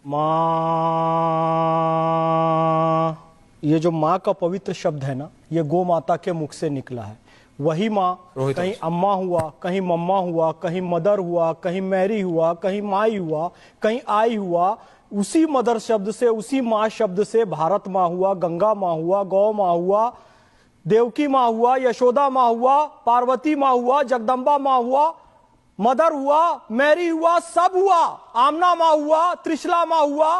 माँ, ये जो माँ का पवित्र शब्द है ना, ये गौ माता के मुख से निकला है। वही माँ कहीं अम्मा हुआ, कहीं मम्मा हुआ, कहीं मदर हुआ, कहीं मैरी हुआ, कहीं माई हुआ, कहीं आई हुआ। उसी मदर शब्द से, उसी माँ शब्द से भारत माँ हुआ, गंगा माँ हुआ, गौ माँ हुआ, देवकी माँ हुआ, यशोदा माँ हुआ, पार्वती माँ हुआ, जगदम्बा माँ हुआ, मदर हुआ, मैरी हुआ, सब हुआ। आमना माँ हुआ, त्रिशला माँ हुआ,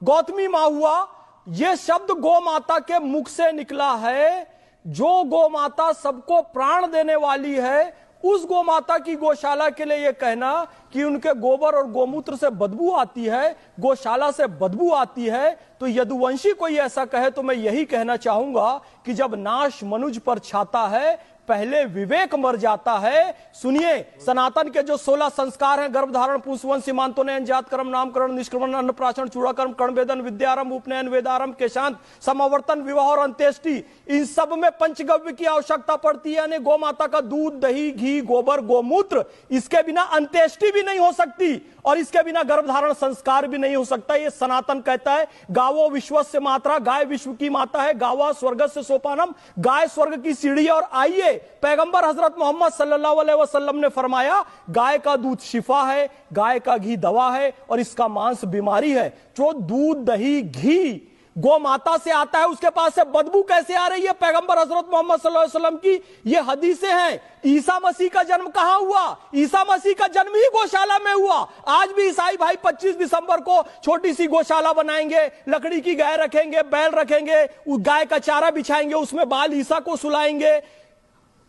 गौतमी माँ हुआ। यह शब्द गौ माता के मुख से निकला है। जो गौ माता सबको प्राण देने वाली है, उस गौ माता की गौशाला के लिए यह कहना कि उनके गोबर और गोमूत्र से बदबू आती है, गौशाला से बदबू आती है, तो यदुवंशी कोई ऐसा कहे तो मैं यही कहना चाहूंगा कि जब नाश मनुज पर छाता है, पहले विवेक मर जाता है। सुनिए, सनातन के जो 16 संस्कार हैं, गर्भधारण, पुंसवन, सीमांतोनयन, जात कर्म, नामकरण, निष्क्रमण, अन्नप्राशन, चूड़ाकर्म, कर्णवेदन, विद्यारंभ, उपनयन, वेदारंभ, केशांत, समावर्तन, विवाह और अंत्येष्टि, इन सब में पंचगव्य की आवश्यकता पड़ती है। यानी गौ माता का दूध, दही, घी, गोबर, गोमूत्र, इसके बिना अंत्येष्टि भी नहीं हो सकती और इसके बिना गर्भधारण संस्कार भी नहीं हो सकता। ये सनातन कहता है। गावो विश्वस्य मात्रा, गाय विश्व की माता है। गावा स्वर्गस्य सोपानम, गाय स्वर्ग की सीढ़ी। और आइए, पैगंबर हजरत मोहम्मद सल्लल्लाहु अलैहि वसल्लम ने फरमाया, गाय का दूध शिफा है, गाय का घी दवा है और इसका मांस बीमारी है। जो दूध, दही, घी गौ माता से आता है, उसके पास से बदबू कैसे आ रही है? पैगंबर हजरत मोहम्मद सल्लल्लाहु अलैहि वसल्लम की ये हदीसें हैं। ईसा मसीह का जन्म कहां हुआ? ईसा मसीह का जन्म ही गौशाला में हुआ। आज भी ईसाई भाई 25 दिसंबर को छोटी सी गौशाला बनाएंगे, लकड़ी की गाय रखेंगे, बैल रखेंगे, उस गाय का चारा बिछाएंगे, उसमें बाल ईसा को सुलाएंगे।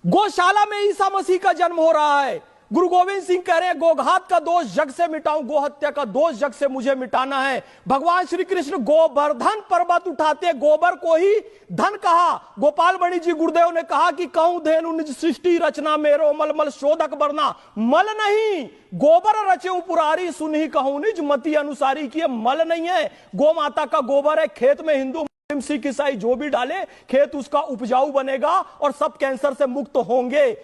गौशाला में ईसा मसीह का जन्म हो रहा है। गुरु गोविंद सिंह कह रहे हैं, गोघात का दोष जग से मिटाऊं, गोहत्या का दोष जग से मुझे मिटाना है। भगवान श्री कृष्ण गोवर्धन पर्वत उठाते गोबर को ही धन कहा। गोपाल मणि जी गुरुदेव ने कहा कि कहूं धेनु निज सृष्टि रचना, मेरो मलमल शोधक बरना। मल नहीं, गोबर रचे पुरारी, सुनही कहूं निज मति अनुसारी। की मल नहीं है, गौ माता का गोबर है। खेत में हिंदू, सिख, ईसाई जो भी डाले, खेत उसका उपजाऊ बनेगा और सब कैंसर से मुक्त होंगे।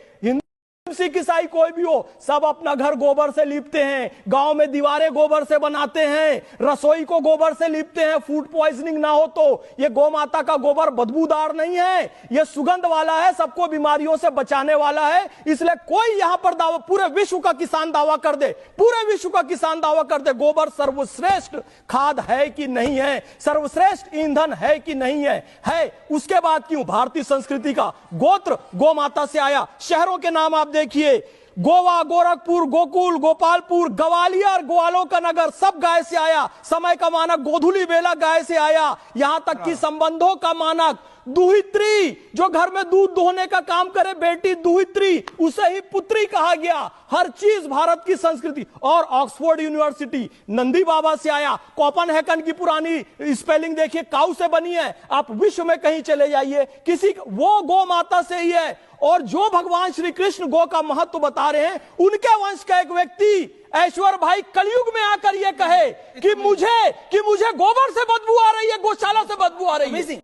सिख, ईसाई कोई भी हो, सब अपना घर गोबर से लीपते हैं, गांव में दीवारें गोबर से बनाते हैं, रसोई को गोबर से लीपते हैं, फूड पॉइजनिंग ना हो तो। ये गौ माता का गोबर बदबूदार नहीं है, ये सुगंध वाला है, सबको बीमारियों से बचाने वाला है। इसलिए कोई यहां पर दावा, पूरे विश्व का किसान दावा कर दे, पूरे विश्व का किसान दावा कर दे, गोबर सर्वश्रेष्ठ खाद है कि नहीं है, सर्वश्रेष्ठ ईंधन है कि नहीं है, है। उसके बाद क्यों? भारतीय संस्कृति का गोत्र गौ माता से आया। शहरों के नाम आप देखिए, गोवा, गोरखपुर, गोकुल, गोपालपुर, ग्वालियर, ग्वालों का नगर, सब गाय से आया। समय का मानक गोधुली बेला गाय से आया। यहां तक कि संबंधों का मानक दुहित्री, जो घर में दूध दोहने का काम करे, बेटी दुहित्री, उसे ही पुत्री कहा गया। हर चीज भारत की संस्कृति। और ऑक्सफोर्ड यूनिवर्सिटी नंदी बाबा से आया। कोपनहेगन की पुरानी स्पेलिंग देखिए, काउ से बनी है। आप विश्व में कहीं चले जाइए, किसी वो गौ माता से ही है। और जो भगवान श्री कृष्ण गौ का महत्व बता रहे हैं, उनके वंश का एक व्यक्ति ऐश्वर भाई कलयुग में आकर यह कहे कि मुझे गोबर से बदबू आ रही है, गौशाला से बदबू आ रही है।